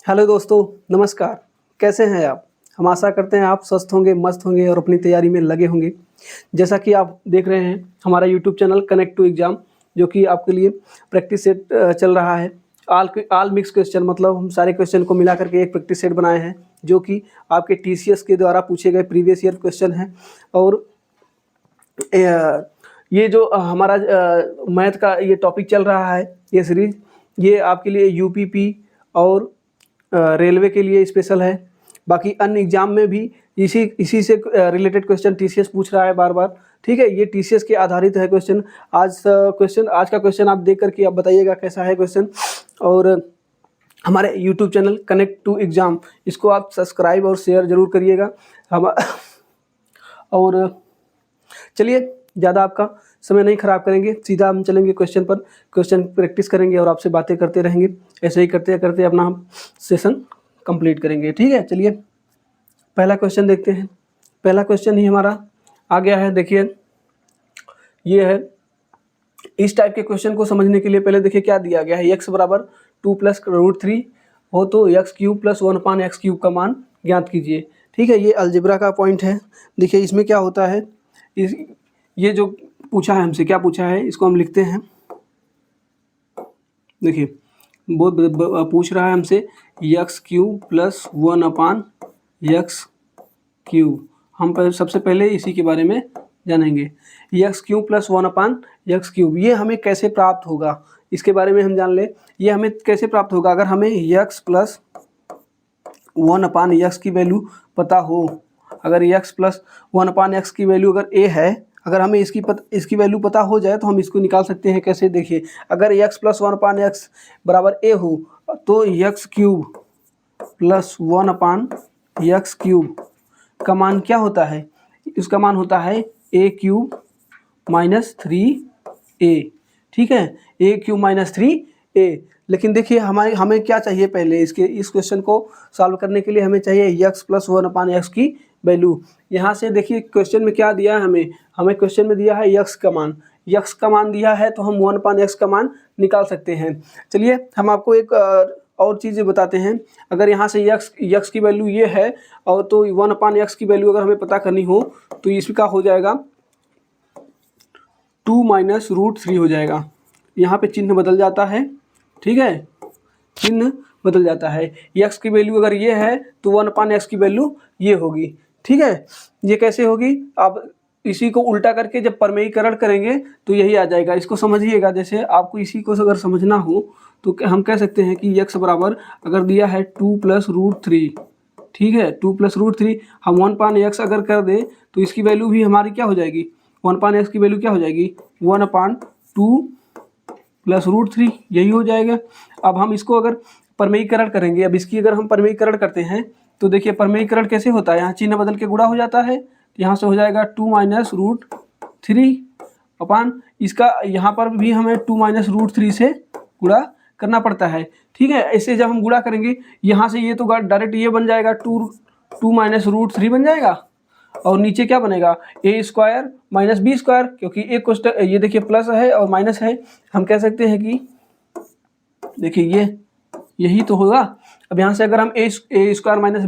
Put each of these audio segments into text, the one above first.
Hello दोस्तों, नमस्कार। कैसे हैं आप? हम आशा करते हैं आप स्वस्थ होंगे, मस्त होंगे और अपनी तैयारी में लगे होंगे। जैसा कि आप देख रहे हैं हमारा YouTube channel Connect to Exam, जो कि आपके लिए प्रैक्टिस सेट चल रहा है। ऑल मिक्स क्वेश्चन, मतलब हम सारे क्वेश्चन को मिला करके एक प्रैक्टिस सेट बनाए हैं, जो कि आपके टीसीएस के द्वारा पूछे गए प्रीवियस ईयर क्वेश्चन हैं। और ये जो हमारा मैथ का ये टॉपिक चल रहा है, ये सीरीज़, ये आपके लिए यूपीपी और रेलवे के लिए स्पेशल है। बाकी अन्य एग्जाम में भी इसी से रिलेटेड क्वेश्चन टीसीएस पूछ रहा है बार बार। ठीक है, ये टीसीएस के आधारित है क्वेश्चन। आज का क्वेश्चन आप देख करके आप बताइएगा कैसा है क्वेश्चन। और हमारे YouTube channel Connect to Exam, इसको आप सब्सक्राइब और शेयर ज़रूर करिएगा। हम और चलिए, ज़्यादा आपका समय नहीं खराब करेंगे, सीधा हम चलेंगे क्वेश्चन पर। क्वेश्चन प्रैक्टिस करेंगे और आपसे बातें करते रहेंगे। ऐसे ही करते करते अपना हम सेशन कंप्लीट करेंगे। ठीक है, चलिए पहला क्वेश्चन देखते हैं। पहला क्वेश्चन ही हमारा आ गया है। देखिए, ये है। इस टाइप के क्वेश्चन को समझने के लिए पहले देखिए क्या दिया गया है। x बराबर 2 + √3 हो तो x³ + 1/x³ का मान ज्ञात कीजिए। ठीक है, ये अलजेब्रा का पॉइंट है। देखिए इसमें क्या होता है, ये जो पूछा है हमसे, क्या पूछा है, इसको हम लिखते हैं। देखिए वो पूछ रहा है हमसे x³ + 1/x³। हम सबसे पहले इसी के बारे में जानेंगे। x³ + 1/x³, ये हमें कैसे प्राप्त होगा, इसके बारे में हम जान ले। ये हमें कैसे प्राप्त होगा, अगर हमें x + 1/x की वैल्यू पता हो। अगर x + 1/x की वैल्यू अगर a है, अगर हमें इसकी वैल्यू पता हो जाए तो हम इसको निकाल सकते हैं। कैसे, देखिए अगर x + 1/x बराबर a हो तो x³ + 1/x³ का मान क्या होता है, इसका मान होता है a³ - 3a। ठीक है, a³ - 3a। लेकिन देखिए हमें क्या चाहिए, पहले इस क्वेश्चन को सॉल्व करने के लिए हमें चाहिए x + 1/x की वैल्यू। यहाँ से देखिए क्वेश्चन में क्या दिया है हमें क्वेश्चन में दिया है x का मान। x का मान दिया है तो हम 1/x का मान निकाल सकते हैं। चलिए हम आपको एक और चीज़ बताते हैं। अगर यहाँ से x की वैल्यू ये है और तो 1/x की वैल्यू अगर हमें पता करनी हो तो इसका हो जाएगा 2 - √3 हो जाएगा। यहाँ पे चिन्ह बदल जाता है। ठीक है, चिन्ह बदल जाता है। x की वैल्यू अगर ये है तो 1/x की वैल्यू ये होगी। ठीक है, ये कैसे होगी, आप इसी को उल्टा करके जब परमेयीकरण करेंगे तो यही आ जाएगा। इसको समझिएगा। जैसे आपको इसी को अगर समझना हो तो हम कह सकते हैं कि x बराबर अगर दिया है 2 + √3। ठीक है, 2 + √3 हम 1/x अगर कर दें तो इसकी वैल्यू भी हमारी क्या हो जाएगी, 1/x की वैल्यू क्या हो जाएगी, 1/2 + √3, यही हो जाएगा। अब हम इसको अगर परमेयीकरण करेंगे, अब इसकी अगर हम परमेयीकरण करते हैं तो देखिए परमेयीकरण कैसे होता है, यहाँ चिन्ह बदल के गुणा हो जाता है। यहाँ से हो जाएगा 2 - √3 अपान इसका, यहाँ पर भी हमें 2 - √3 से गुणा करना पड़ता है। ठीक है, ऐसे जब हम गुणा करेंगे यहाँ से ये तो डायरेक्ट ये बन जाएगा 2 - √3 बन जाएगा। और नीचे क्या बनेगा, a² - b², क्योंकि एक कोष्टक ये देखिए प्लस है और माइनस है। हम कह सकते हैं कि देखिए यही तो होगा। अब यहाँ से अगर हम a² -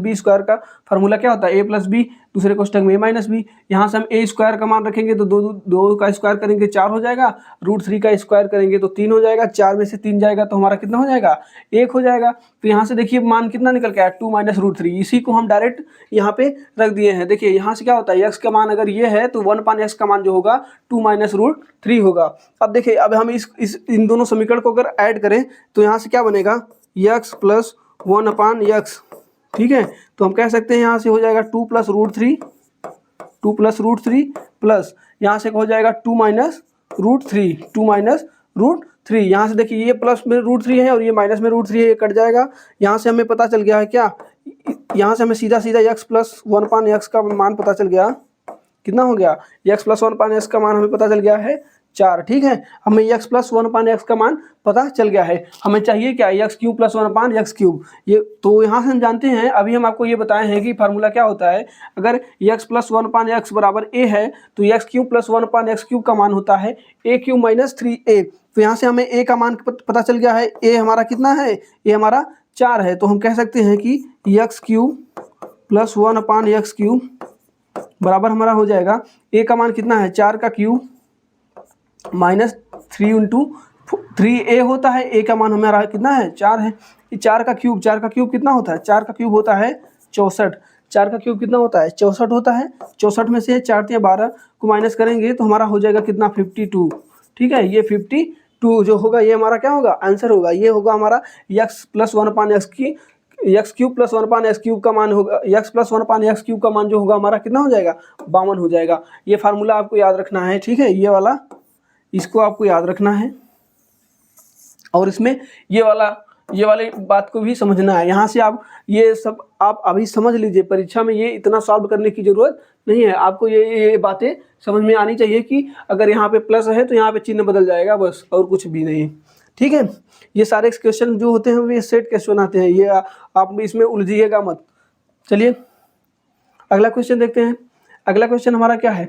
b² का फार्मूला क्या होता है, a + b, दूसरे कोष्टक में a - b। यहाँ से हम a² का मान रखेंगे तो दो का स्क्वायर करेंगे 4 हो जाएगा, √3 का स्क्वायर करेंगे तो 3 हो जाएगा। 4 में से 3 जाएगा तो हमारा कितना हो जाएगा, 1 हो जाएगा। तो यहाँ से देखिए मान कितना निकल के आया, 2 - √3। इसी को हम डायरेक्ट यहाँ पे रख दिए हैं। देखिए यहाँ से क्या होता है, x का मान अगर ये है तो 1/x का मान जो होगा 2 - √3 होगा। अब देखिए, अब हम इन दोनों समीकरण को अगर ऐड करें तो यहाँ से क्या बनेगा, x + 1/x। ठीक है, तो हम कह सकते हैं यहाँ से हो जाएगा 2 + √3 प्लस यहाँ से हो जाएगा 2 - √3। यहाँ से देखिए ये प्लस में √3 है और ये माइनस में √3 है, ये कट जाएगा। यहाँ से हमें पता चल गया है क्या, यहाँ से हमें सीधा x + 1/x का मान पता चल गया। कितना हो गया, x + 1/x का मान हमें पता चल गया है 4। ठीक है, हमें x + 1/x का मान पता चल गया है। हमें चाहिए क्या, x³ + 1/x³। ये तो यहाँ से हम जानते हैं, अभी हम आपको ये बताए हैं कि फार्मूला क्या होता है। अगर x + 1/x बराबर a है तो x³ + 1/x³ का मान होता है a³ - 3a। तो यहाँ से हमें a का मान पता चल गया है। a हमारा कितना है, a हमारा 4 है, तो हम कह सकते हैं कि एक्स क्यूब प्लस 1/x³ बराबर हमारा हो जाएगा, ए का मान कितना है 4 का क्यूब माइनस 3 इंटू 3a होता है, ए का मान हमारा कितना है 4 है। 4 का क्यूब कितना होता है, 4 का क्यूब होता है 64। 4 का क्यूब कितना होता है 64 होता है। 64 में से 4 या 12 को माइनस करेंगे तो हमारा हो जाएगा कितना 52। ठीक है, ये 52 जो होगा ये हमारा क्या होगा आंसर होगा, ये होगा हमारा x प्लस 1/x की एक्स क्यूब प्लस 1/x³ का मान होगा, x प्लस 1/x³ का मान जो होगा हमारा कितना हो जाएगा 52 हो जाएगा। ये फार्मूला आपको याद रखना है, ठीक है, ये वाला इसको आपको याद रखना है और इसमें ये वाली बात को भी समझना है। यहाँ से आप ये सब आप अभी समझ लीजिए, परीक्षा में ये इतना सॉल्व करने की ज़रूरत नहीं है, आपको ये बातें समझ में आनी चाहिए कि अगर यहाँ पे प्लस है तो यहाँ पे चिन्ह बदल जाएगा बस, और कुछ भी नहीं। ठीक है, ये सारे क्वेश्चन जो होते हैं वे सेट क्वेश्चन आते हैं, ये आप इसमें उलझिएगा मत। चलिए अगला क्वेश्चन देखते हैं। अगला क्वेश्चन हमारा क्या है,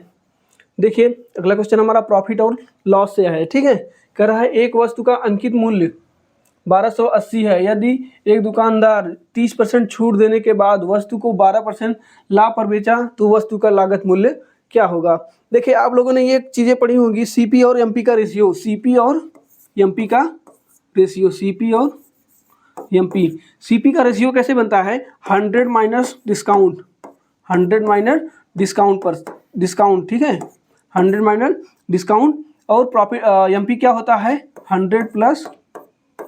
देखिए अगला क्वेश्चन हमारा प्रॉफिट और लॉस से है। ठीक है, कह रहा है एक वस्तु का अंकित मूल्य 1280 है, यदि एक दुकानदार 30% छूट देने के बाद वस्तु को 12% लाभ पर बेचा तो वस्तु का लागत मूल्य क्या होगा। देखिए आप लोगों ने ये चीज़ें पढ़ी होंगी, सीपी और एमपी का रेशियो, सीपी और एमपी का रेशियो, सीपी और एमपी। सीपी का रेशियो कैसे बनता है 100 माइनस डिस्काउंट, 100 माइनस डिस्काउंट पर डिस्काउंट। ठीक है, 100 माइनस डिस्काउंट और प्रॉफिट एमपी क्या होता है 100 प्लस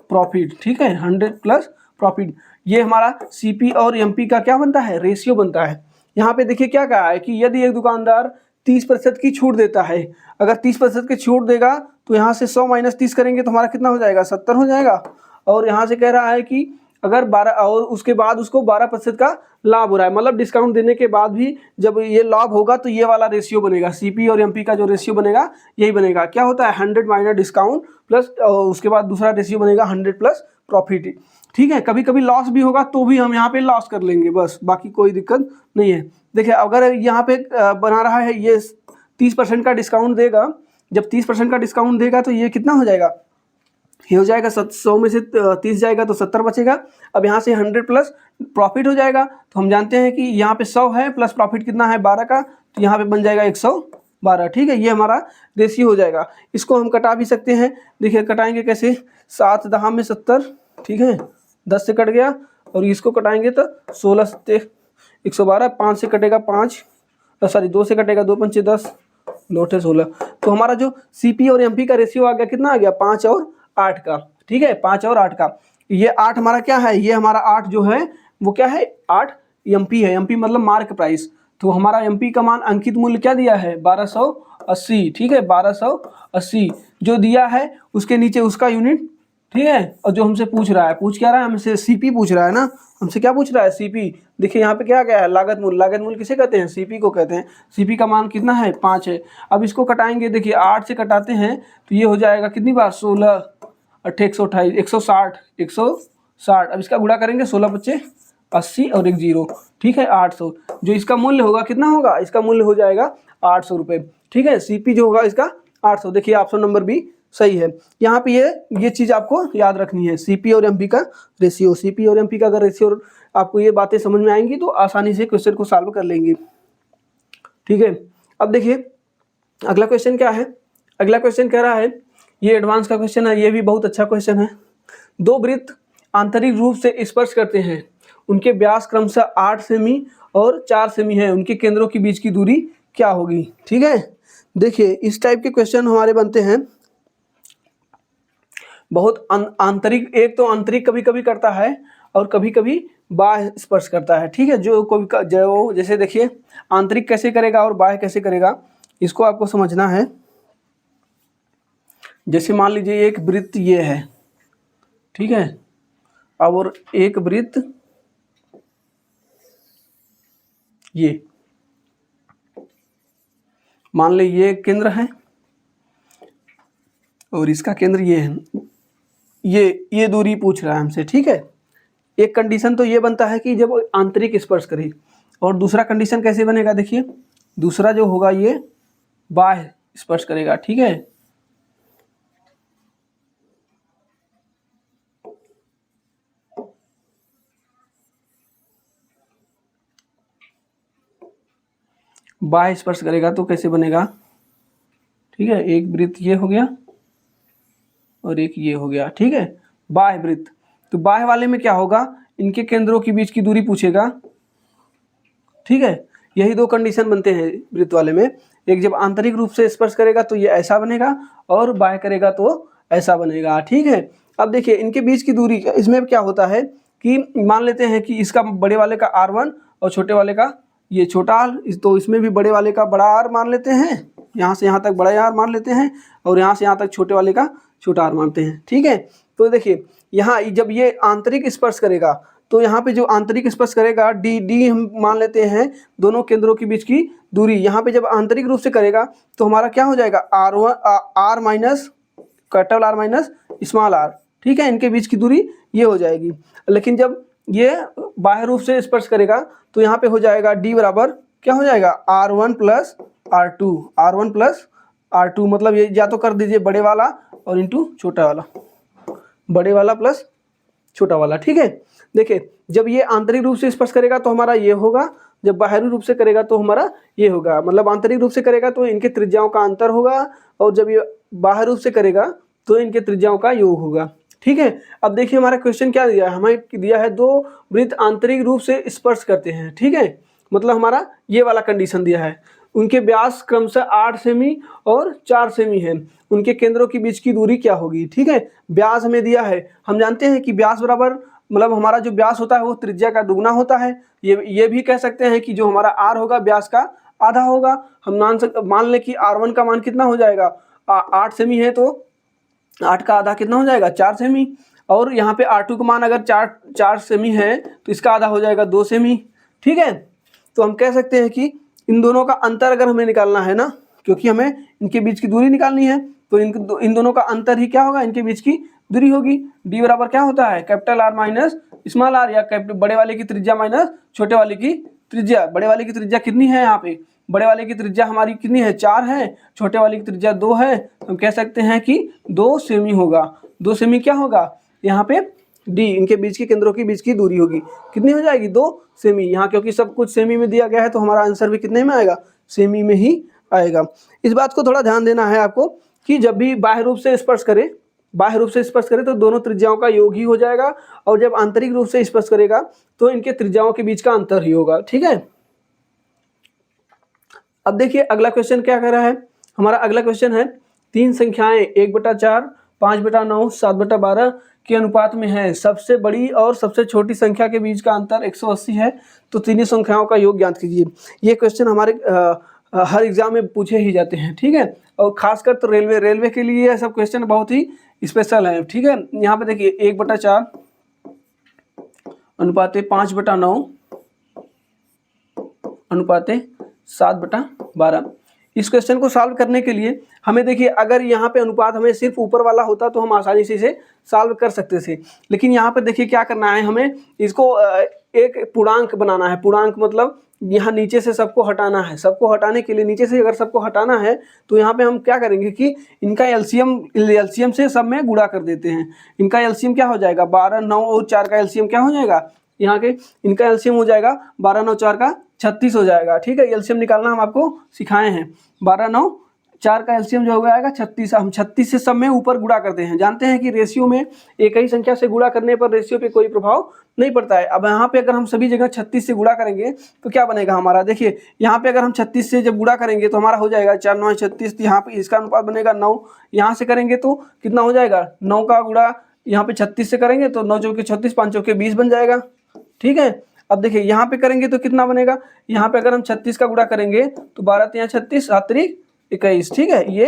प्रॉफिट। ठीक है, 100 प्लस प्रॉफिट, ये हमारा सीपी और एमपी का क्या बनता है रेशियो बनता है। यहाँ पे देखिए क्या कहा है कि यदि एक दुकानदार 30% की छूट देता है, अगर 30% की छूट देगा तो यहाँ से 100 माइनस 30 करेंगे तो हमारा कितना हो जाएगा 70 हो जाएगा। और यहाँ से कह रहा है कि अगर 12 और उसके बाद उसको 12% का लाभ हो रहा है, मतलब डिस्काउंट देने के बाद भी जब ये लाभ होगा तो ये वाला रेशियो बनेगा, सीपी और एमपी का जो रेशियो बनेगा यही बनेगा। क्या होता है 100 माइनस डिस्काउंट प्लस उसके बाद दूसरा रेशियो बनेगा 100 प्लस प्रॉफिट। ठीक है, कभी कभी लॉस भी होगा तो भी हम यहाँ पे लॉस कर लेंगे बस, बाकी कोई दिक्कत नहीं है। देखिए अगर यहाँ पे बना रहा है ये 30% का डिस्काउंट देगा, जब 30% का डिस्काउंट देगा तो ये कितना हो जाएगा, ये हो जाएगा 100 में से 30 जाएगा तो 70 बचेगा। अब यहाँ से 100 प्लस प्रॉफिट हो जाएगा, तो हम जानते हैं कि यहाँ पे 100 है प्लस प्रॉफिट कितना है 12 का, तो यहाँ पे बन जाएगा 112। ठीक है, ये हमारा रेशियो हो जाएगा। इसको हम कटा भी सकते हैं, देखिए कटाएंगे कैसे, 7 10 में 70। ठीक है, 10 से कट गया और इसको कटाएंगे तो 16 से 112, 5 से कटेगा 5, सॉरी 2 से कटेगा 2 पंचे 10, 9 से 16। तो हमारा जो सीपी और एमपी का रेशियो आ गया कितना आ गया 5 और 8 का। ठीक है, 5 और 8 का, ये 8 हमारा क्या है, ये हमारा 8 जो है वो क्या है 8 एमपी है, एमपी मतलब मार्क प्राइस। तो हमारा एमपी का मान अंकित मूल्य क्या दिया है 1280। ठीक है, 1280 जो दिया है उसके नीचे उसका यूनिट। ठीक है, और जो हमसे पूछ रहा है, पूछ क्या रहा है हमसे, सीपी पूछ रहा है ना, हमसे क्या पूछ रहा है सीपी। देखिए यहाँ पे क्या गया है लागत मूल्य, लागत मूल्य किसे कहते हैं सीपी को कहते हैं। सीपी का मान कितना है 5 है। अब इसको कटाएंगे, देखिए 8 से कटाते हैं तो ये हो जाएगा कितनी बार 16 8 128 160 160। अब इसका गुणा करेंगे 16 बच्चे 80 और 1 0। ठीक है, 800 जो इसका मूल्य होगा कितना होगा, इसका मूल्य हो जाएगा 800 रुपये। ठीक है, सीपी जो होगा इसका 800। देखिए ऑप्शन नंबर बी सही है। यहाँ पे ये चीज़ आपको याद रखनी है, सीपी और एमपी का रेशियो। सीपी और एमपी का अगर रेशियो आपको ये बातें समझ में आएंगी तो आसानी से क्वेश्चन को सॉल्व कर लेंगे। ठीक है, अब देखिए अगला क्वेश्चन क्या है। अगला क्वेश्चन कह रहा है, ये एडवांस का क्वेश्चन है, ये भी बहुत अच्छा क्वेश्चन है। दो वृत्त आंतरिक रूप से स्पर्श करते हैं, उनके व्यास क्रमशः 8 सेमी और 4 सेमी है, उनके केंद्रों के बीच की दूरी क्या होगी। ठीक है, देखिए इस टाइप के क्वेश्चन हमारे बनते हैं बहुत आंतरिक, एक तो आंतरिक कभी कभी करता है और कभी कभी बाह्य स्पर्श करता है। ठीक है, जो जैसे देखिए आंतरिक कैसे करेगा और बाह्य कैसे करेगा इसको आपको समझना है। जैसे मान लीजिए एक वृत्त ये है, ठीक है, और एक वृत्त ये, मान ली ये केंद्र है और इसका केंद्र ये है, ये दूरी पूछ रहा है हमसे। ठीक है, एक कंडीशन तो ये बनता है कि जब आंतरिक स्पर्श करे, और दूसरा कंडीशन कैसे बनेगा, देखिए दूसरा जो होगा ये बाह्य स्पर्श करेगा। ठीक है, बाह्य स्पर्श करेगा तो कैसे बनेगा, ठीक है, एक वृत्त ये हो गया और एक ये हो गया, ठीक है, बाह्य वृत्त। तो बाह्य वाले में क्या होगा, इनके केंद्रों के बीच की दूरी पूछेगा, ठीक है। यही दो कंडीशन बनते हैं वृत्त वाले में, एक जब आंतरिक रूप से स्पर्श करेगा तो ये ऐसा बनेगा और बाह्य करेगा तो ऐसा बनेगा, ठीक है। अब देखिए इनके बीच की दूरी, इसमें क्या होता है कि मान लेते हैं कि इसका बड़े वाले का R1 और छोटे वाले का ये छोटा r, तो इसमें भी बड़े वाले का बड़ा R मान लेते हैं, यहाँ से यहाँ तक बड़ा R मान लेते हैं और यहाँ से यहाँ तक छोटे वाले का छोटा R मानते हैं, ठीक है। तो देखिए यहाँ जब ये आंतरिक स्पर्श करेगा तो यहाँ पे जो आंतरिक स्पर्श करेगा डी हम मान लेते हैं दोनों केंद्रों के बीच की दूरी। यहाँ पे जब आंतरिक रूप से करेगा तो हमारा क्या हो जाएगा, R minus capital R minus small r, ठीक है, इनके बीच की दूरी ये हो जाएगी। लेकिन जब ये बाह्य रूप से स्पर्श करेगा तो यहाँ पे हो जाएगा d बराबर क्या हो जाएगा, R1 प्लस R2, मतलब ये या तो कर दीजिए बड़े वाला और इंटू छोटा वाला, बड़े वाला प्लस छोटा वाला, ठीक है। देखिए जब ये आंतरिक रूप से स्पर्श करेगा तो हमारा ये होगा, जब बाहरी रूप से करेगा तो हमारा ये होगा, मतलब आंतरिक रूप से करेगा तो इनके त्रिज्याओं का अंतर होगा और जब ये बाहरी रूप से करेगा तो इनके त्रिज्याओं का योग होगा, ठीक है। अब देखिए हमारा क्वेश्चन क्या दिया है, हमें दिया है दो वृत्त आंतरिक रूप से स्पर्श करते हैं, ठीक है, मतलब हमारा ये वाला कंडीशन दिया है। उनके व्यास क्रमशः 8 सेमी और 4 सेमी है, उनके केंद्रों के बीच की दूरी क्या होगी, ठीक है। व्यास हमें दिया है, हम जानते हैं कि व्यास बराबर मतलब हमारा जो व्यास होता है वो त्रिज्या का दुगना होता है। ये भी कह सकते हैं कि जो हमारा r होगा व्यास का आधा होगा। हम मान लें कि R1 का मान कितना हो जाएगा, 8 सेमी है तो 8 का आधा कितना हो जाएगा, 4 सेमी, और यहाँ पे R2 का मान अगर 4 सेमी है तो इसका आधा हो जाएगा 2 सेमी, ठीक है। तो हम कह सकते हैं कि इन दोनों का अंतर अगर हमें निकालना है ना, क्योंकि हमें इनके बीच की दूरी निकालनी है, तो इन दोनों का अंतर ही क्या होगा, इनके बीच की दूरी होगी। d बराबर क्या होता है, capital R minus small r, या कैपिटल बड़े वाले की त्रिज्या माइनस छोटे वाले की त्रिज्या। बड़े वाले की त्रिज्या कितनी है, यहाँ पे बड़े वाले की त्रिज्या हमारी कितनी है, 4 है, छोटे वाले की त्रिज्या 2 है, हम कह सकते हैं कि 2 सेमी होगा। 2 सेमी क्या होगा, यहाँ पे d इनके बीच के केंद्रों के बीच की दूरी होगी, कितनी हो जाएगी, 2 सेमी। यहाँ क्योंकि सब कुछ सेमी में दिया गया है तो हमारा आंसर भी कितने में आएगा, सेमी में ही आएगा। इस बात को थोड़ा ध्यान देना है आपको कि जब भी बाह्य रूप से स्पर्श करे तो दोनों त्रिज्याओं का योग ही हो जाएगा, और जब आंतरिक रूप से स्पर्श करेगा तो इनके त्रिज्याओं के बीच का अंतर ही होगा, ठीक है। अब देखिए अगला क्वेश्चन क्या कह रहा है, हमारा अगला क्वेश्चन है 3 संख्याएं 1/4, 5/9, 7/12 के अनुपात में है, सबसे बड़ी और सबसे छोटी संख्या के बीच का अंतर 180 है, तो तीनों संख्याओं का योग ज्ञात कीजिए। ये क्वेश्चन हमारे हर एग्जाम में पूछे ही जाते हैं, ठीक है, और खासकर तो रेलवे के लिए ये सब क्वेश्चन बहुत ही स्पेशल है, ठीक है। यहाँ पे देखिए 1/4 अनुपाते 5/9 अनुपाते 7/12। इस क्वेश्चन को सॉल्व करने के लिए हमें देखिए, अगर यहाँ पे अनुपात हमें सिर्फ ऊपर वाला होता तो हम आसानी से इसे सॉल्व कर सकते थे, लेकिन यहाँ पे देखिए क्या करना है, हमें इसको एक पूर्णांक बनाना है। पूर्णांक मतलब यहाँ नीचे से सबको हटाना है, सबको हटाने के लिए नीचे से अगर सबको हटाना है तो यहाँ पे हम क्या करेंगे कि इनका एलसीएम से सब में गुणा कर देते हैं। इनका एलसीएम क्या हो जाएगा, 12, 9 और 4 का एलसीएम क्या हो जाएगा, यहाँ के इनका एलसीएम हो जाएगा 12, 9, 4 का 36 हो जाएगा, ठीक है। एलसीएम निकालना हम आपको सिखाए हैं, 12, 9, 4 का एलसीएम जो हो आएगा 36। हम 36 से सब में ऊपर गुणा करते हैं। जानते हैं कि रेशियो में एक ही संख्या से गुणा करने पर रेशियो पे कोई प्रभाव नहीं पड़ता है। अब यहाँ पे अगर हम सभी जगह 36 से गुणा करेंगे तो क्या बनेगा हमारा, देखिए यहाँ पे अगर हम 36 से जब गुणा करेंगे तो हमारा हो जाएगा 4, 9, 36, यहाँ पे इसका अनुपात बनेगा 9। यहाँ से करेंगे तो कितना हो जाएगा, 9 का गुणा यहाँ पे 36 से करेंगे तो 9 चौके 36, 5 चौके 20 बन जाएगा, ठीक है। अब देखिए यहाँ पे करेंगे तो कितना बनेगा, यहाँ पे अगर हम 36 का गुणा करेंगे तो 12 3 36, 7 3 21, ठीक है, ये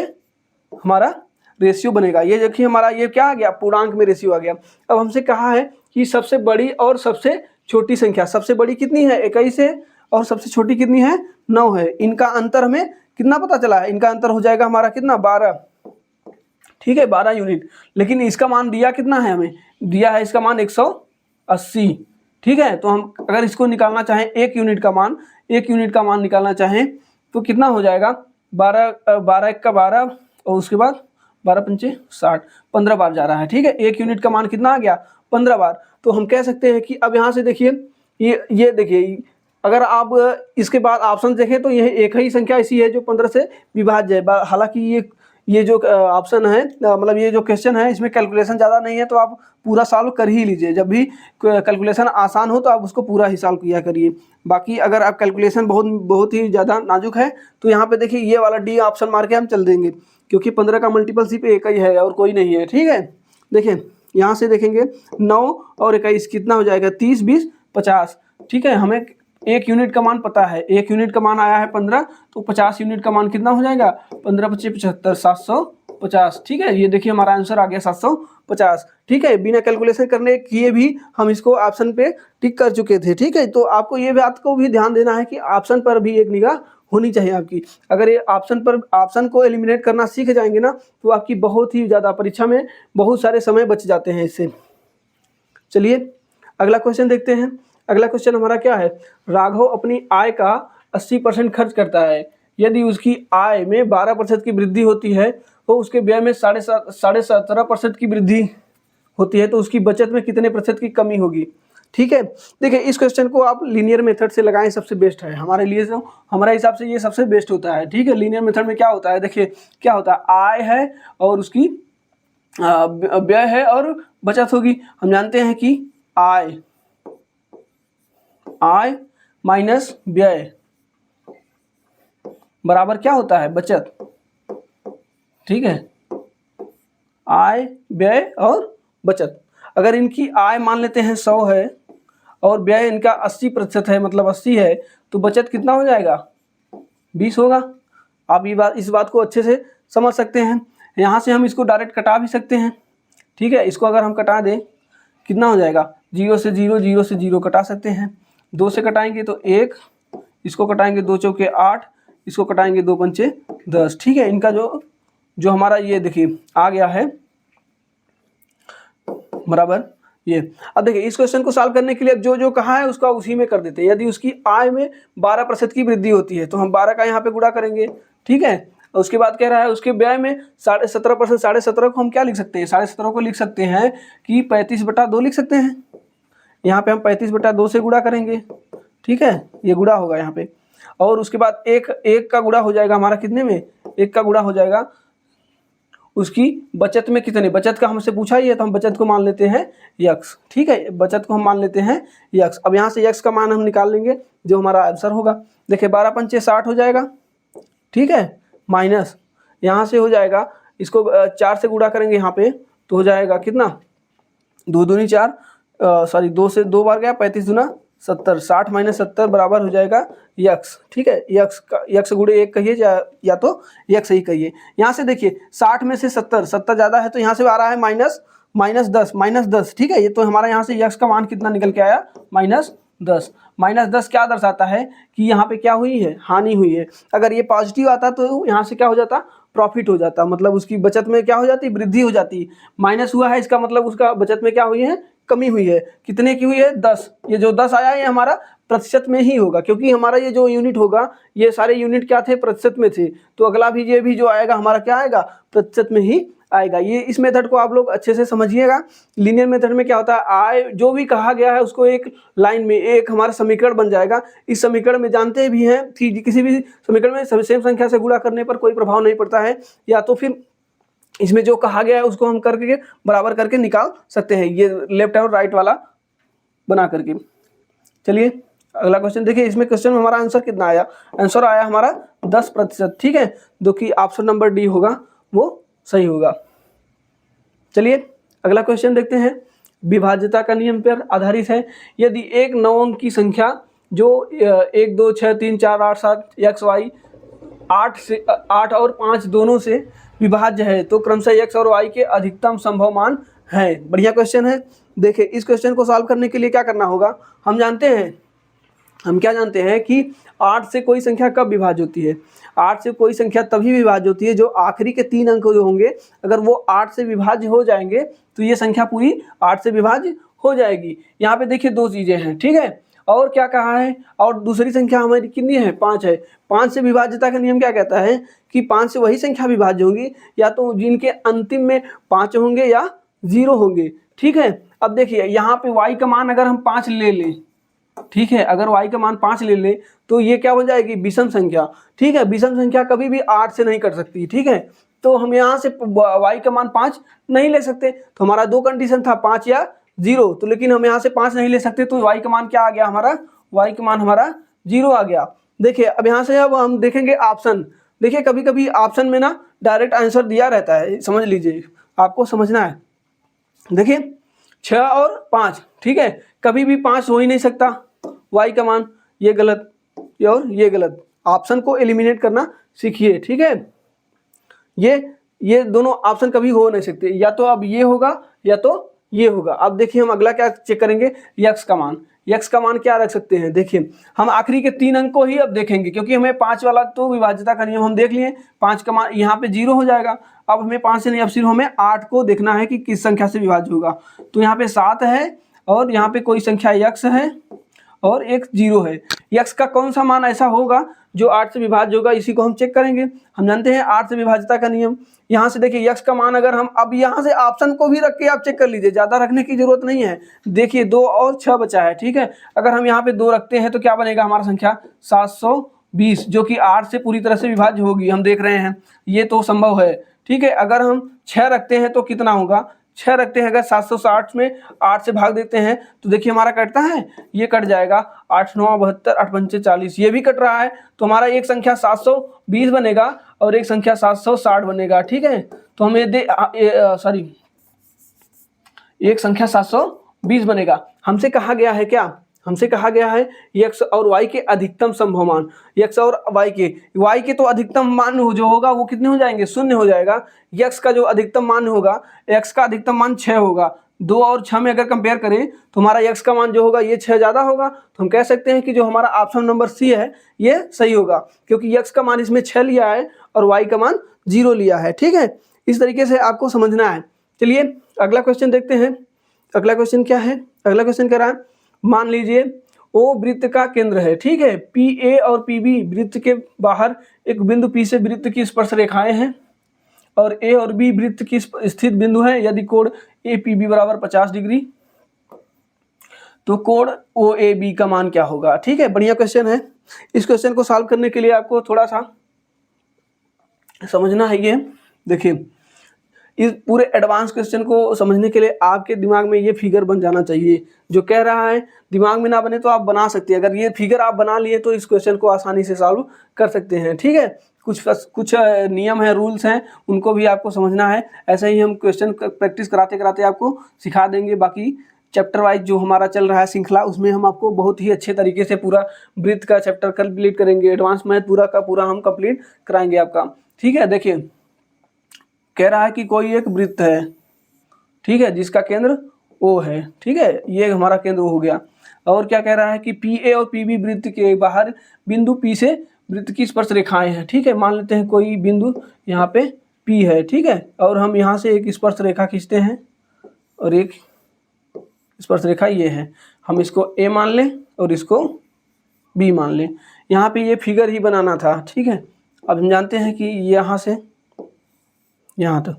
हमारा रेशियो बनेगा। ये देखिए हमारा ये क्या आ गया, पूर्णांक में रेशियो आ गया। अब हमसे कहा है कि सबसे बड़ी और सबसे छोटी संख्या, सबसे बड़ी कितनी है 21 है और सबसे छोटी कितनी है 9 है। इनका अंतर हमें कितना पता चला है, इनका अंतर हो जाएगा हमारा कितना 12, ठीक है, 12 यूनिट। लेकिन इसका मान दिया कितना है, हमें दिया है इसका मान 180, ठीक है। तो हम अगर इसको निकालना चाहें 1 यूनिट का मान निकालना चाहें तो कितना हो जाएगा, 12 1 का 12 और उसके बाद 12 पंचे 60, 15 बार जा रहा है, ठीक है। 1 यूनिट का मान कितना आ गया, 15 बार। तो हम कह सकते हैं कि अब यहाँ से देखिए ये देखिए अगर आप इसके बाद ऑप्शन देखें तो यह एक ही संख्या ऐसी है जो 15 से विभाज्य है। हालांकि ये जो ऑप्शन है, मतलब ये जो क्वेश्चन है, इसमें कैलकुलेशन ज़्यादा नहीं है, तो आप पूरा सॉल्व कर ही लीजिए। जब भी कैलकुलेशन आसान हो तो आप उसको पूरा ही सॉल्व किया करिए। बाकी अगर आप कैलकुलेशन बहुत ही ज़्यादा नाजुक है तो यहाँ पे देखिए ये वाला डी ऑप्शन मार के हम चल देंगे, क्योंकि 15 का मल्टीपल सिर्फ एक ही है और कोई नहीं है। ठीक है, देखिए यहाँ से देखेंगे 9 और 21 कितना हो जाएगा, 30, 20, 50। ठीक है, हमें एक यूनिट का मान पता है, एक यूनिट का मान आया है 15, तो 50 यूनिट का मान कितना हो जाएगा, 15 × 25 = 75, 750। ठीक है, ये देखिए हमारा आंसर आ गया 750। ठीक है, बिना कैलकुलेशन करने किए भी हम इसको ऑप्शन पे टिक कर चुके थे। ठीक है, तो आपको ये बात को भी ध्यान देना है कि ऑप्शन पर भी एक निगाह होनी चाहिए आपकी। अगर ये ऑप्शन को एलिमिनेट करना सीख जाएंगे ना, तो आपकी बहुत ही ज़्यादा परीक्षा में बहुत सारे समय बच जाते हैं इससे। चलिए अगला क्वेश्चन देखते हैं। अगला क्वेश्चन हमारा क्या है, राघव अपनी आय का 80% खर्च करता है। यदि उसकी आय में 12% की वृद्धि होती है तो उसके व्यय में 17.5% की वृद्धि होती है, तो उसकी बचत में कितने प्रतिशत की कमी होगी। ठीक है, देखिए इस क्वेश्चन को आप लीनियर मेथड से लगाएं, सबसे बेस्ट है हमारे लिए। तो हमारे हिसाब से ये सबसे बेस्ट होता है। ठीक है, लीनियर मेथड में क्या होता है, देखिए क्या होता है, आय है और उसकी व्यय है और बचत होगी। हम जानते हैं कि आय माइनस व्यय बराबर क्या होता है, बचत। ठीक है, आय, व्यय और बचत। अगर इनकी आय मान लेते हैं 100 है और व्यय इनका 80% है, मतलब 80 है, तो बचत कितना हो जाएगा, 20 होगा। आप इस बात को अच्छे से समझ सकते हैं। यहाँ से हम इसको डायरेक्ट कटा भी सकते हैं। ठीक है, इसको अगर हम कटा दें कितना हो जाएगा, 0 से 0, 0 से 0 कटा सकते हैं। 2 से कटाएंगे तो 1, इसको कटाएंगे 2 चौके 8, इसको कटाएंगे 2 पंचे 10। ठीक है, इनका जो हमारा ये देखिए आ गया है बराबर ये। अब देखिए इस क्वेश्चन को सॉल्व करने के लिए जो कहा है उसका उसी में कर देते हैं। यदि उसकी आय में 12% की वृद्धि होती है तो हम 12 का यहाँ पे गुणा करेंगे। ठीक है, और उसके बाद कह रहा है उसके व्यय में 17.5%, 17.5 को हम क्या लिख सकते हैं, 17.5 को लिख सकते हैं कि 35/2 लिख सकते हैं। यहाँ पे हम 35/2 से गुणा करेंगे। ठीक है, ये गुणा होगा यहाँ पे, और उसके बाद एक का गुणा हो जाएगा हमारा कितने में, 1 का गुणा हो जाएगा उसकी बचत में कितने, बचत का हमसे पूछा ही है तो हम बचत को मान लेते हैं x। ठीक है, बचत को हम मान लेते हैं x। अब यहाँ से x का मान हम निकाल लेंगे जो हमारा आंसर होगा। देखिए 12 पंचे 60 हो जाएगा। ठीक है, माइनस यहाँ से हो जाएगा, इसको 4 से गुणा करेंगे यहाँ पे तो हो जाएगा कितना, 2 दूनी 4, सॉरी 2 से 2 बार गया, 35 दूना 70, 60 - 70 बराबर हो जाएगा x। ठीक है, x गुणे 1 कहिए या तो x ही कहिए। यहाँ से देखिए 60 में से 70 ज़्यादा है तो यहाँ से आ रहा है -10। ठीक है, ये तो हमारा यहाँ से x का मान कितना निकल के आया, -10। -10 क्या दर्शाता है कि यहाँ पे क्या हुई है, हानि हुई है। अगर ये पॉजिटिव आता तो यहाँ से क्या हो जाता, प्रॉफिट हो जाता, मतलब उसकी बचत में क्या हो जाती, वृद्धि हो जाती। माइनस हुआ है इसका मतलब उसका बचत में क्या हुई है, कमी हुई है। कितने की हुई है, 10। ये जो 10 आया है ये हमारा प्रतिशत में ही होगा, क्योंकि हमारा ये जो यूनिट होगा ये सारे यूनिट क्या थे, प्रतिशत में थे। तो अगला भी ये भी जो आएगा हमारा क्या आएगा, प्रतिशत में ही आएगा। ये इस मेथड को आप लोग अच्छे से समझिएगा। लीनियर मेथड में क्या होता है, आय जो भी कहा गया है उसको एक लाइन में एक हमारा समीकरण बन जाएगा। इस समीकरण में जानते भी हैं कि किसी भी समीकरण में सेम संख्या से गुणा करने पर कोई प्रभाव नहीं पड़ता है, या तो फिर इसमें जो कहा गया है उसको हम करके बराबर करके निकाल सकते हैं, ये लेफ्ट और राइट वाला बना करके। चलिए अगला क्वेश्चन देखिए। इसमें क्वेश्चन में हमारा आंसर कितना आया, आंसर आया हमारा 10%। ठीक है, जो कि ऑप्शन नंबर डी होगा वो सही होगा। चलिए अगला क्वेश्चन देखते हैं। विभाज्यता का नियम पर आधारित है। यदि एक 9 अंक की संख्या जो 1, 2, 6, 3, 4, 8, 7 x, y 8 और 5 दोनों से विभाज्य है तो क्रमशः x और y के अधिकतम संभव मान है। बढ़िया क्वेश्चन है। देखिए इस क्वेश्चन को सॉल्व करने के लिए क्या करना होगा, हम क्या जानते हैं कि 8 से कोई संख्या कब विभाज्य होती है। 8 से कोई संख्या तभी विभाज्य होती है जो आखिरी के 3 अंक जो होंगे अगर वो 8 से विभाज्य हो जाएंगे तो ये संख्या पूरी 8 से विभाज्य हो जाएगी। यहाँ पे देखिए 2 चीज़ें हैं। ठीक है, और क्या कहा है, और दूसरी संख्या हमारी कितनी है, 5 है। 5 से विभाज्यता का नियम क्या कहता है कि 5 से वही संख्या विभाज्य होंगी या तो जिनके अंतिम में 5 होंगे या 0 होंगे। ठीक है, अब देखिए यहाँ पे y का मान अगर हम 5 ले लें ठीक है। अगर y का मान 5 ले ले तो ये क्या बन जाएगी, विषम संख्या। ठीक है, विषम संख्या कभी भी 8 से नहीं कट सकती। ठीक है, तो हम यहाँ से y का मान 5 नहीं ले सकते। तो हमारा दो कंडीशन था, 5 या 0, तो लेकिन हम यहाँ से 5 नहीं ले सकते, तो y का मान क्या आ गया हमारा, y का मान हमारा 0 आ गया। देखिए अब यहाँ से अब हम देखेंगे ऑप्शन। देखिए कभी कभी ऑप्शन में ना डायरेक्ट आंसर दिया रहता है, समझ लीजिए, आपको समझना है। देखिए 6 और 5, ठीक है, कभी भी 5 हो ही नहीं सकता y का मान, ये गलत और ये गलत। ऑप्शन को एलिमिनेट करना सीखिए। ठीक है, ये दोनों ऑप्शन कभी हो नहीं सकते, या तो अब ये होगा या तो ये होगा। अब देखिए हम अगला क्या चेक करेंगे, x का मान। x का मान क्या रख सकते हैं, देखिए हम आखिरी के 3 अंक को ही अब देखेंगे, क्योंकि हमें 5 वाला तो विभाज्यता का नियम हम देख लिए, 5 का मान यहाँ पे 0 हो जाएगा। अब हमें 5 से नहीं, अब सिर्फ हमें 8 को देखना है कि किस संख्या से विभाज्य होगा। तो यहाँ पे 7 है और यहाँ पे कोई संख्या x है और एक 0 है। x का कौन सा मान ऐसा होगा जो 8 से विभाज्य होगा, इसी को हम चेक करेंगे। हम जानते हैं 8 से विभाज्यता का नियम। यहाँ से देखिए x का मान अगर हम अब यहाँ से ऑप्शन को भी रख के आप चेक कर लीजिए, ज़्यादा रखने की जरूरत नहीं है। देखिए 2 और 6 बचा है। ठीक है, अगर हम यहाँ पे 2 रखते हैं तो क्या बनेगा हमारा संख्या 720, जो कि 8 से पूरी तरह से विभाज्य होगी, हम देख रहे हैं, ये तो संभव है। ठीक है, अगर हम 6 रखते हैं तो कितना होगा, 6 रखते हैं अगर 760 में 8 से भाग देते हैं तो देखिए हमारा कटता है, ये कट जाएगा, 8 9 72, 8 5 40, ये भी कट रहा है। तो हमारा एक संख्या 720 बनेगा और एक संख्या 760 बनेगा। ठीक है, तो हमें एक संख्या 720 बनेगा। हमसे कहा गया है क्या, हमसे कहा गया है x और y के अधिकतम संभव मान। x और y के तो अधिकतम मान जो होगा वो कितने हो जाएंगे, 0 हो जाएगा। x का जो अधिकतम मान होगा, x का अधिकतम मान 6 होगा। 2 और 6 में अगर कंपेयर करें तो हमारा x का मान जो होगा ये 6 ज़्यादा होगा। तो हम कह सकते हैं कि जो हमारा ऑप्शन नंबर सी है ये सही होगा, क्योंकि x का मान इसमें 6 लिया है और y का मान 0 लिया है। ठीक है, इस तरीके से आपको समझना है। चलिए अगला क्वेश्चन देखते हैं। अगला क्वेश्चन क्या है, अगला क्वेश्चन कह रहा है, मान लीजिए O वृत्त का केंद्र है। ठीक है, PA और PB वृत्त के बाहर एक बिंदु P से वृत्त की स्पर्श रेखाएं हैं और A और B वृत्त की स्थित बिंदु है। यदि कोण APB बराबर 50 डिग्री तो कोण OAB का मान क्या होगा। ठीक है, बढ़िया क्वेश्चन है। इस क्वेश्चन को सॉल्व करने के लिए आपको थोड़ा सा समझना है। ये देखिए, इस पूरे एडवांस क्वेश्चन को समझने के लिए आपके दिमाग में ये फिगर बन जाना चाहिए। जो कह रहा है दिमाग में ना बने तो आप बना सकते हैं। अगर ये फिगर आप बना लिए तो इस क्वेश्चन को आसानी से सॉल्व कर सकते हैं। ठीक है, कुछ नियम है, रूल्स हैं, उनको भी आपको समझना है। ऐसे ही हम क्वेश्चन प्रैक्टिस कराते कराते आपको सिखा देंगे। बाकी चैप्टर वाइज जो हमारा चल रहा है श्रृंखला, उसमें हम आपको बहुत ही अच्छे तरीके से पूरा वृत्त का चैप्टर कंप्लीट करेंगे। एडवांस मैथ पूरा का पूरा हम कंप्लीट कराएंगे आपका। ठीक है, देखिए कह रहा है कि कोई एक वृत्त है, ठीक है, जिसका केंद्र O है। ठीक है, ये हमारा केंद्र हो गया। और क्या कह रहा है कि PA और PB वृत्त के बाहर बिंदु P से वृत्त की स्पर्श रेखाएं हैं। ठीक है, मान लेते हैं कोई बिंदु यहाँ पे P है। ठीक है, और हम यहाँ से एक स्पर्श रेखा खींचते हैं और एक स्पर्श रेखा ये है। हम इसको A मान लें और इसको B मान लें। यहाँ पे ये फिगर ही बनाना था। ठीक है, अब हम जानते हैं कि यहाँ से यहाँ तक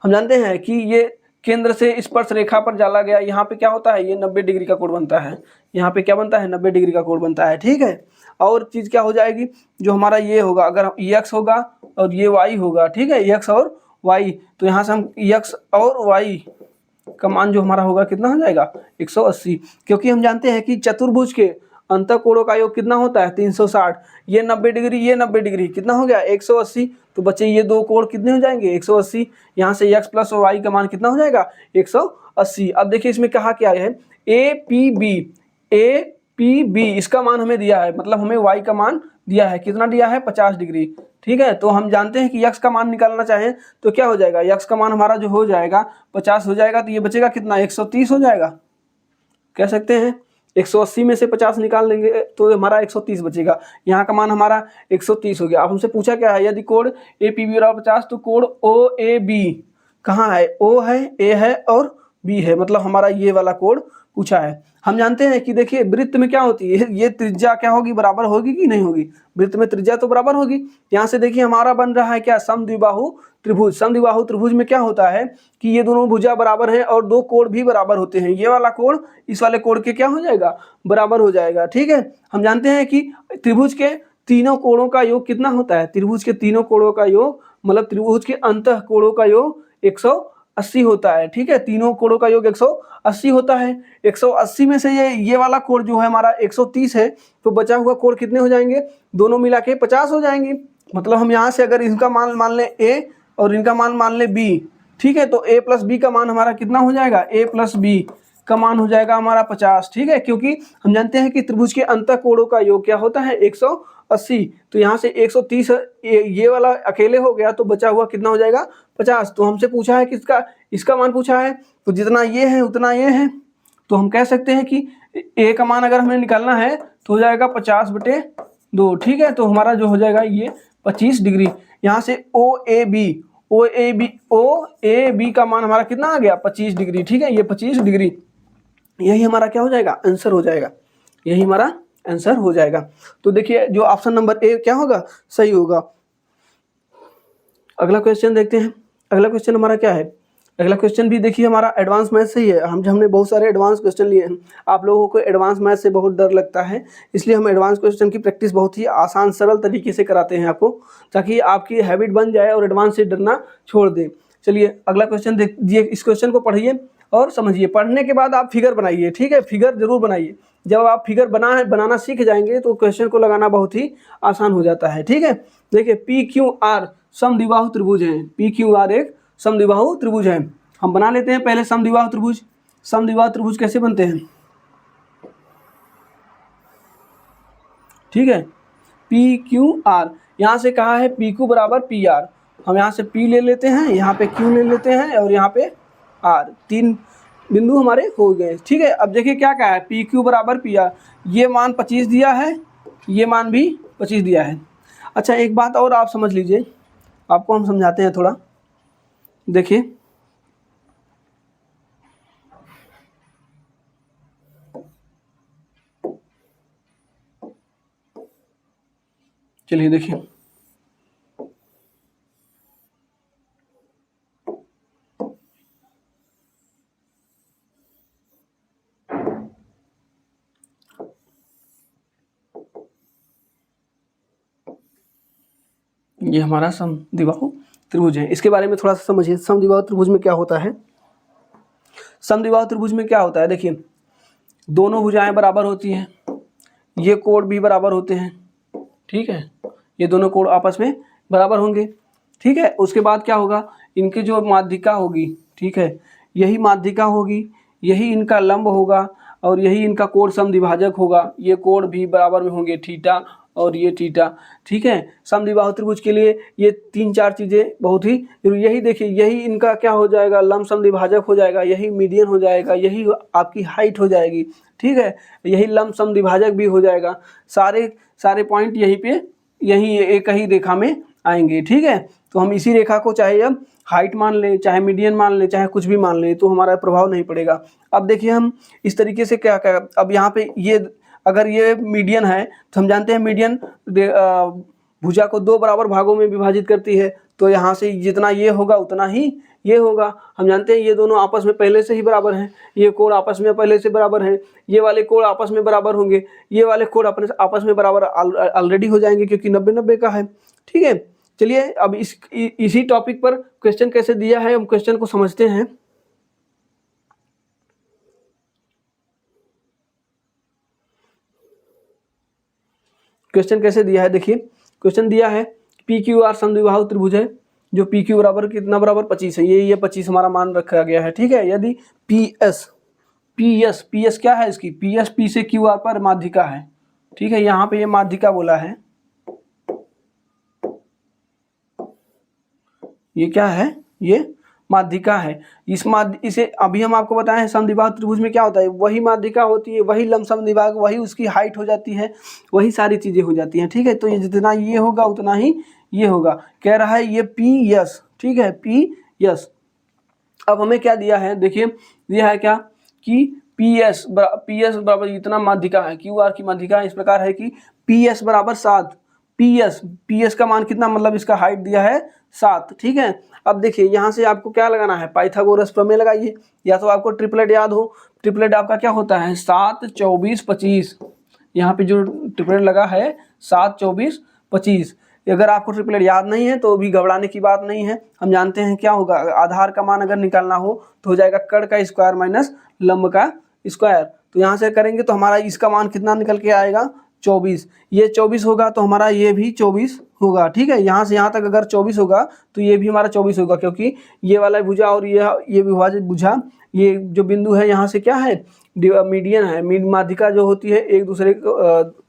हम जानते हैं कि ये केंद्र से स्पर्श रेखा पर डाला गया, यहाँ पे क्या होता है, ये 90 डिग्री का कोण बनता है। यहाँ पे क्या बनता है, 90 डिग्री का कोण बनता है। ठीक है, और चीज़ क्या हो जाएगी, जो हमारा ये होगा, अगर x होगा और ये y होगा। ठीक है, x और y, तो यहाँ से हम x और y का मान जो हमारा होगा कितना हो जाएगा, 180, क्योंकि हम जानते हैं कि चतुर्भुज के अंतःकोणों का योग कितना होता है, 360। ये 90 डिग्री, ये 90 डिग्री, कितना हो गया, 180। तो बच्चे ये दो कोण कितने हो जाएंगे, 180। यहाँ से x प्लस और y का मान कितना हो जाएगा, 180। अब देखिए इसमें कहा क्या है, APB इसका मान हमें दिया है, मतलब हमें y का मान दिया है, कितना दिया है, 50 डिग्री। ठीक है, तो हम जानते हैं कि x का मान निकालना चाहें तो क्या हो जाएगा, x का मान हमारा जो हो जाएगा 50 हो जाएगा, तो ये बचेगा कितना, 130 हो जाएगा। कह सकते हैं 180 में से 50 निकाल लेंगे तो हमारा 130 बचेगा। यहाँ का मान हमारा 130 हो गया। अब हमसे पूछा क्या है, यदि कोण APB बराबर 50 तो कोण OAB कहाँ है, O है, A है और B है, मतलब हमारा ये वाला कोण पूछा है। हम जानते हैं कि देखिए वृत्त में क्या होती है, ये त्रिज्या क्या होगी, बराबर होगी कि नहीं होगी, वृत्त में त्रिज्या तो बराबर होगी। यहाँ से देखिए हमारा बन रहा है क्या, समद्विबाहु त्रिभुज। समद्विबाहु त्रिभुज में क्या होता है कि ये दोनों भुजा बराबर हैं और दो कोण भी बराबर होते हैं। ये वाला कोण इस वाले कोण के क्या हो जाएगा, बराबर हो जाएगा। ठीक है, हम जानते हैं कि त्रिभुज के तीनों कोणों का योग कितना होता है, त्रिभुज के तीनों कोणों का योग मतलब त्रिभुज के अंतः कोणों का योग 180 होता है। ठीक है, तीनों कोणों का योग 180 होता है। 180 में से ये वाला कोण जो है हमारा 130 है, तो बचा हुआ कोण कितने हो जाएंगे, दोनों मिला के 50 हो जाएंगे। मतलब हम यहाँ से अगर इनका मान मान लें a और इनका मान लें b, ठीक है, तो a प्लस बी का मान हमारा कितना हो जाएगा, a प्लस बी का मान हो जाएगा हमारा 50। ठीक है, क्योंकि हम जानते हैं कि त्रिभुज के अंतः कोणों का योग क्या होता है, 180। तो यहाँ से 130 ये वाला अकेले हो गया, तो बचा हुआ कितना हो जाएगा, 50। तो हमसे पूछा है किसका, इसका मान पूछा है, तो जितना ये है उतना ये है। तो हम कह सकते हैं कि a का मान अगर हमें निकालना है तो हो जाएगा 50/2। ठीक है, तो हमारा जो हो जाएगा ये 25 डिग्री। यहाँ से ओ ए बी का मान हमारा कितना आ गया, 25 डिग्री। ठीक है, ये 25 डिग्री, यही हमारा क्या हो जाएगा, आंसर हो जाएगा, यही हमारा आंसर हो जाएगा। तो देखिए जो ऑप्शन नंबर ए क्या होगा, सही होगा। अगला क्वेश्चन देखते हैं। अगला क्वेश्चन हमारा क्या है, अगला क्वेश्चन भी देखिए हमारा एडवांस मैथ से ही है। हमने बहुत सारे एडवांस क्वेश्चन लिए हैं। आप लोगों को एडवांस मैथ से बहुत डर लगता है, इसलिए हम एडवांस क्वेश्चन की प्रैक्टिस बहुत ही आसान सरल तरीके से कराते हैं आपको, ताकि आपकी हैबिट बन जाए और एडवांस से डरना छोड़ दें। चलिए अगला क्वेश्चन देखिए, इस क्वेश्चन को पढ़िए और समझिए। पढ़ने के बाद आप फिगर बनाइए। ठीक है, फिगर जरूर बनाइए। जब आप फिगर बनाना सीख जाएंगे तो क्वेश्चन को लगाना बहुत ही आसान हो जाता है। ठीक है, देखिए पी क्यू आर समद्विबाहु त्रिभुज है। पी क्यू आर एक समद्विबाहु त्रिभुज है। हम बना लेते हैं पहले समद्विबाहु त्रिभुज। समद्विबाहु त्रिभुज कैसे बनते हैं, ठीक है, पी क्यू आर, यहाँ से कहा है पी क्यू बराबर पी आर। हम यहाँ से पी ले लेते हैं, यहाँ पे क्यू ले लेते हैं और यहाँ पे आर, तीन बिंदु हमारे हो गए। ठीक है, अब देखिए क्या कहा है, पी क्यू बराबर पी आर। ये मान 25 दिया है, ये मान भी 25 दिया है। अच्छा एक बात और आप समझ लीजिए, आपको हम समझाते हैं थोड़ा। देखिए चलिए देखिए, ये हमारा समद्विबाहु त्रिभुज है। इसके बारे में थोड़ा सा समझिए, समद्विबाहु त्रिभुज में क्या होता है। समद्विबाहु त्रिभुज में क्या होता है, देखिए दोनों भुजाएं बराबर होती हैं, ये कोण भी बराबर होते हैं। ठीक है, ये दोनों कोण आपस में बराबर होंगे। ठीक है, उसके बाद क्या होगा, इनकी जो माध्यिका होगी, ठीक है, यही माध्यिका होगी, यही इनका लंब होगा और यही इनका कोण समद्विभाजक होगा। ये कोण भी बराबर में होंगे, थीटा और ये थीटा। ठीक है, समद्विबाहु त्रिभुज के लिए ये 3-4 चीज़ें बहुत ही जरूरी। यही देखिए, यही इनका क्या हो जाएगा, लंब समद्विभाजक हो जाएगा, यही मीडियन हो जाएगा, यही आपकी हाइट हो जाएगी। ठीक है, यही लंब समद्विभाजक भी हो जाएगा। सारे पॉइंट यहीं पे, यहीं एक ही रेखा में आएंगे। ठीक है, तो हम इसी रेखा को चाहे अब हाइट मान लें, चाहे मीडियन मान लें, चाहे कुछ भी मान लें, तो हमारा प्रभाव नहीं पड़ेगा। अब देखिए हम इस तरीके से क्या अब यहाँ पे ये अगर ये मीडियन है तो हम जानते हैं मीडियन भुजा को 2 बराबर भागों में विभाजित करती है। तो यहाँ से जितना ये होगा उतना ही ये होगा। हम जानते हैं ये दोनों आपस में पहले से ही बराबर हैं, ये कोण आपस में पहले से बराबर हैं, ये वाले कोण आपस में बराबर होंगे, ये वाले कोण अपने आपस में बराबर ऑलरेडी हो जाएंगे क्योंकि 90-90 का है। ठीक है, चलिए अब इसी टॉपिक पर क्वेश्चन कैसे दिया है, हम क्वेश्चन को समझते हैं। क्वेश्चन कैसे दिया है, देखिए क्वेश्चन दिया है पी क्यू आर समद्विबाहु त्रिभुज है, जो पी क्यू बराबर कितना बराबर 25 है, ये 25 हमारा मान रखा गया है। ठीक है, यदि पी एस क्या है इसकी, पी से क्यू आर पर माध्यिका है। ठीक है, यहाँ पे ये माध्यिका बोला है, ये क्या है, ये माध्यिका है। इसे अभी हम आपको बताएं समद्विबाहु त्रिभुज में क्या होता है, वही माध्यिका होती है, वही लंब समद्विभाजक, वही उसकी हाइट हो जाती है, वही सारी चीजें हो जाती हैं। ठीक है, तो ये जितना ये होगा उतना ही ये होगा। कह रहा है ये पी एस, ठीक है, पी एस। अब हमें क्या दिया है, देखिए दिया है क्या कि PS बराबर इतना माध्यिका है, QR की माध्यिका इस प्रकार है कि PS बराबर 7। PS का मान कितना, मतलब इसका हाइट दिया है 7। ठीक है, अब देखिए यहाँ से आपको क्या लगाना है, पाइथागोरस प्रमेय लगाइए, या तो आपको ट्रिपलेट याद हो। ट्रिपलेट आपका क्या होता है, 7, 24, 25। यहाँ पे जो ट्रिपलेट लगा है 7, 24, 25। अगर आपको ट्रिपलेट याद नहीं है तो भी घबराने की बात नहीं है। हम जानते हैं क्या होगा, आधार का मान अगर निकालना हो तो हो जाएगा कड़ का स्क्वायर माइनस लंब का स्क्वायर। तो यहाँ से करेंगे तो हमारा इसका मान कितना निकल के आएगा, 24। ये 24 होगा तो हमारा ये भी 24 होगा। ठीक है, यहाँ से यहाँ तक अगर 24 होगा तो ये भी हमारा 24 होगा, क्योंकि ये वाला भुजा और ये विभाजित भुजा, ये जो बिंदु है यहाँ से क्या है, मीडियन है। माध्यिका जो होती है एक दूसरे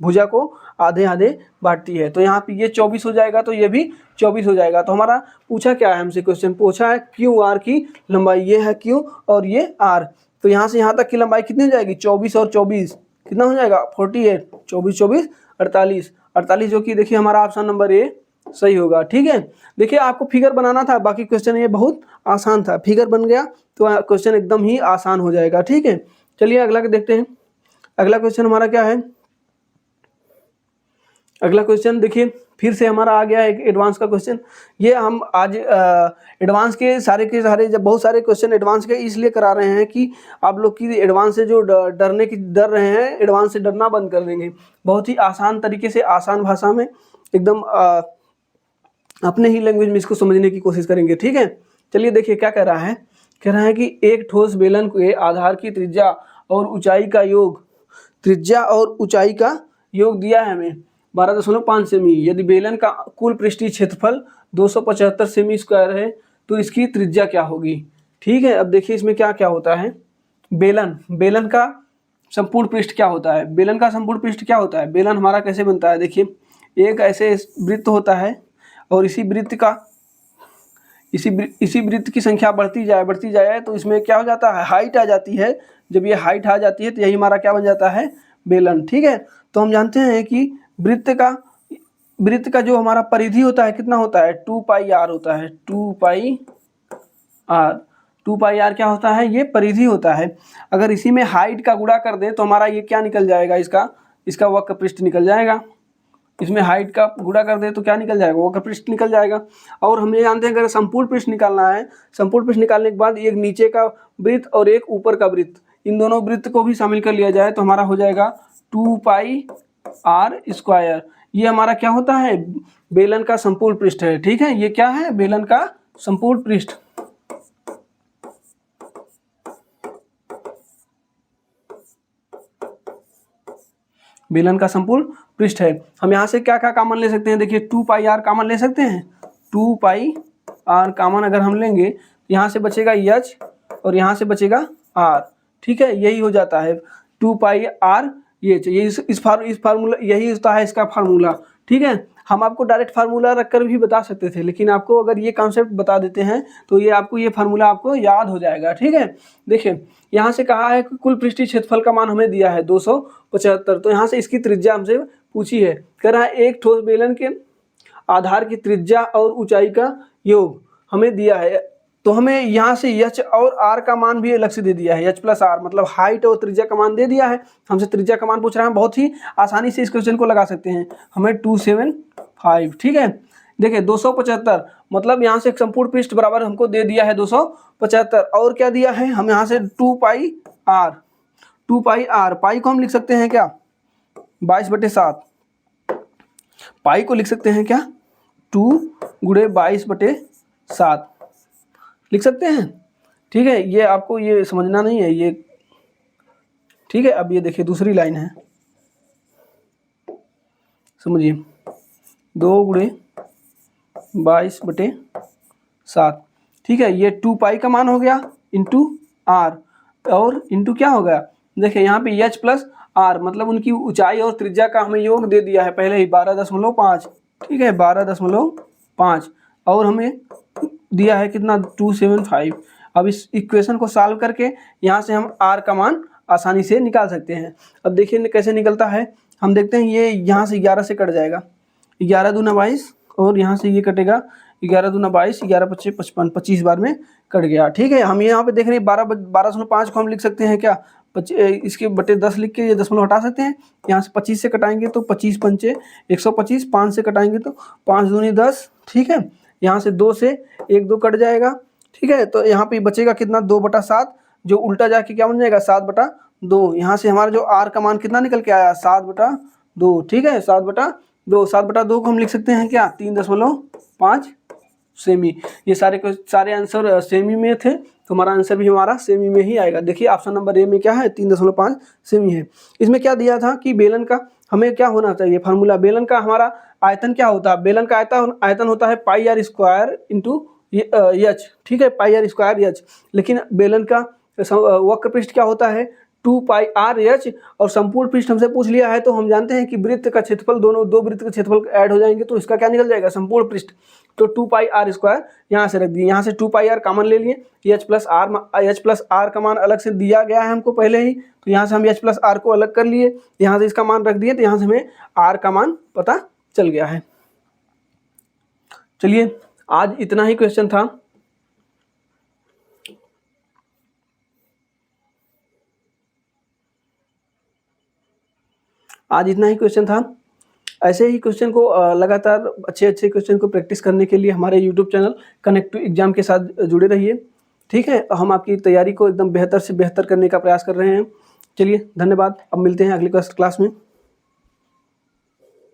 भुजा को आधे आधे बांटती है। तो यहाँ पे ये 24 हो जाएगा तो ये भी 24 हो जाएगा। तो हमारा पूछा क्या है, हमसे क्वेश्चन पूछा है QR की लंबाई, ये है Q और ये R। तो यहाँ से यहाँ तक की लंबाई कितनी हो जाएगी, 24 और 24 कितना हो जाएगा, 48। 24, 24, 48, 48, जो कि देखिए हमारा ऑप्शन नंबर ए सही होगा। ठीक है, देखिए आपको फिगर बनाना था, बाकी क्वेश्चन ये बहुत आसान था, फिगर बन गया तो क्वेश्चन एकदम ही आसान हो जाएगा। ठीक है, चलिए अगला देखते हैं। अगला क्वेश्चन हमारा क्या है, अगला क्वेश्चन देखिए फिर से हमारा आ गया है एक एडवांस का क्वेश्चन। ये हम आज एडवांस के सारे जब बहुत सारे क्वेश्चन एडवांस के इसलिए करा रहे हैं कि आप लोग की एडवांस से जो डर रहे हैं, एडवांस से डरना बंद कर देंगे। बहुत ही आसान तरीके से, आसान भाषा में एकदम अपने ही लैंग्वेज में इसको समझने की कोशिश करेंगे। ठीक है, चलिए देखिए क्या कह रहा है, कह रहा है कि एक ठोस बेलन के आधार की त्रिज्या और ऊंचाई का योग, त्रिज्या और ऊंचाई का योग दिया है हमें 12.5 सेमी। यदि बेलन का कुल पृष्ठीय क्षेत्रफल 275 सेमी स्क्वायर है तो इसकी त्रिज्या क्या होगी। ठीक है, अब देखिए इसमें क्या क्या होता है। बेलन का संपूर्ण पृष्ठ क्या होता है, बेलन का संपूर्ण पृष्ठ क्या होता है, बेलन हमारा कैसे बनता है। देखिए एक ऐसे वृत्त होता है और इसी वृत्त की संख्या बढ़ती जाए तो इसमें क्या हो जाता है, हाइट आ जाती है। जब ये हाइट आ जाती है तो यही हमारा क्या बन जाता है, बेलन। ठीक है, तो हम जानते हैं कि वृत्त का जो हमारा परिधि होता है कितना होता है, 2πr होता है। 2πr क्या होता है, ये परिधि होता है। अगर इसी में हाइट का गुणा कर दें तो हमारा ये क्या निकल जाएगा, इसका वक्र पृष्ठ निकल जाएगा। इसमें हाइट का गुणा कर दे तो क्या निकल जाएगा, वक्र पृष्ठ निकल जाएगा। और हम ये जानते हैं अगर संपूर्ण पृष्ठ निकालना है, संपूर्ण पृष्ठ निकालने के बाद एक नीचे का वृत्त और एक ऊपर का वृत्त, इन दोनों वृत्त को भी शामिल कर लिया जाए तो हमारा हो जाएगा 2πr स्क्वायर। ये हमारा क्या होता है, बेलन का संपूर्ण पृष्ठ है। ठीक है, ये क्या है, बेलन का संपूर्ण पृष्ठ। बेलन का संपूर्ण पृष्ठ है। हम यहाँ से क्या क्या कॉमन ले सकते हैं, देखिए 2πr कॉमन ले सकते हैं। 2πr कॉमन अगर हम लेंगे तो यहाँ से बचेगा h और यहाँ से बचेगा r। ठीक है, यही हो जाता है 2πr। ये इस फार्मूला, यही होता है इसका फार्मूला। ठीक है, हम आपको डायरेक्ट फार्मूला रखकर भी बता सकते थे, लेकिन आपको अगर ये कॉन्सेप्ट बता देते हैं तो ये आपको ये फार्मूला आपको याद हो जाएगा। ठीक है, देखिए यहाँ से कहा है कि कुल पृष्ठीय क्षेत्रफल का मान हमें दिया है 275। तो यहाँ से इसकी त्रिज्या हमसे पूछी है, कह रहा है एक ठोस बेलन के आधार की त्रिज्या और ऊंचाई का योग हमें दिया है। तो हमें यहाँ से h और r का मान भी अलग से दे दिया है, h + r मतलब हाइट और त्रिज्या का मान दे दिया है। हमसे त्रिज्या का मान पूछ रहा है, बहुत ही आसानी से इस क्वेश्चन को लगा सकते हैं। हमें 275। ठीक है, देखिए 275 मतलब यहाँ से संपूर्ण पृष्ठ बराबर हमको दे दिया है 275। और क्या दिया है, हम यहाँ से 2πr पाई को हम लिख सकते हैं क्या, 22/7। पाई को लिख सकते हैं क्या, 2 × 22/7 लिख सकते हैं। ठीक है, ये आपको ये समझना नहीं है ये। ठीक है, अब ये देखिए दूसरी लाइन है, समझिए 2 × 22/7। ठीक है, ये 2π का मान हो गया इंटू r और इंटू क्या होगा, देखिए यहाँ पे h + r मतलब उनकी ऊंचाई और त्रिज्या का हमें योग दे दिया है पहले ही 12.5। ठीक है, 12.5 और हमें दिया है कितना, 275। अब इस इक्वेशन को सॉल्व करके यहाँ से हम r का मान आसानी से निकाल सकते हैं। अब देखिए कैसे निकलता है, हम देखते हैं ये यहाँ से 11 से कट जाएगा, 11 दूना 22 और यहाँ से ये कटेगा 11 दूना 22, 11 × 5 = 55, 25 बार में कट गया। ठीक है, हम यहाँ पे देख रहे हैं 12/5 को हम लिख सकते हैं क्या, इसके बटे 10 लिख के ये दशमलव हटा सकते हैं। यहाँ से 25 से कटाएंगे तो 25 पंचे 125, 5 से कटाएंगे तो 5 दूनी 10, ठीक है। यहाँ से 2 से 1 2 कट जाएगा, ठीक है। तो यहाँ पे बचेगा कितना, 2/7, जो उल्टा जाके क्या बन जाएगा 7/2। यहाँ से हमारा जो आर का मान कितना निकल के आया 7/2, ठीक है। 7/2, 7/2 को हम लिख सकते हैं क्या 3.5 सेमी। ये सारे आंसर सेमी में थे, तो हमारा आंसर भी हमारा सेमी में ही आएगा। देखिए ऑप्शन नंबर ए में क्या है 3.5 सेमी है। इसमें क्या दिया था कि बेलन का हमें क्या होना चाहिए फार्मूला, बेलन का हमारा आयतन क्या होता है, बेलन का आयतन होता है पाई आर स्क्वायर इंटू एच, ठीक है, पाई आर स्क्वायर एच। लेकिन बेलन का वक्र पृष्ठ क्या होता है 2 पाई आर एच, और संपूर्ण पृष्ठ हमसे पूछ लिया है, तो हम जानते हैं कि वृत्त का क्षेत्रफल दो वृत्त के क्षेत्रफल ऐड हो जाएंगे, तो इसका क्या निकल जाएगा संपूर्ण पृष्ठ। तो 2 पाई आर स्क्वायर यहाँ से रख दिए, यहाँ से 2 पाई आर कॉमन ले लिए, एच प्लस आर का मान अलग से दिया गया है हमको पहले ही, तो यहाँ से हम एच प्लस आर को अलग कर लिए, यहाँ से इसका मान रख दिए, तो यहाँ से हमें आर का मान पता चल गया है। चलिए आज इतना ही क्वेश्चन था। ऐसे ही क्वेश्चन को लगातार अच्छे क्वेश्चन को प्रैक्टिस करने के लिए हमारे YouTube channel Connect to Exam के साथ जुड़े रहिए, ठीक है। हम आपकी तैयारी को एकदम बेहतर से बेहतर करने का प्रयास कर रहे हैं। चलिए धन्यवाद, अब मिलते हैं अगली क्लास में।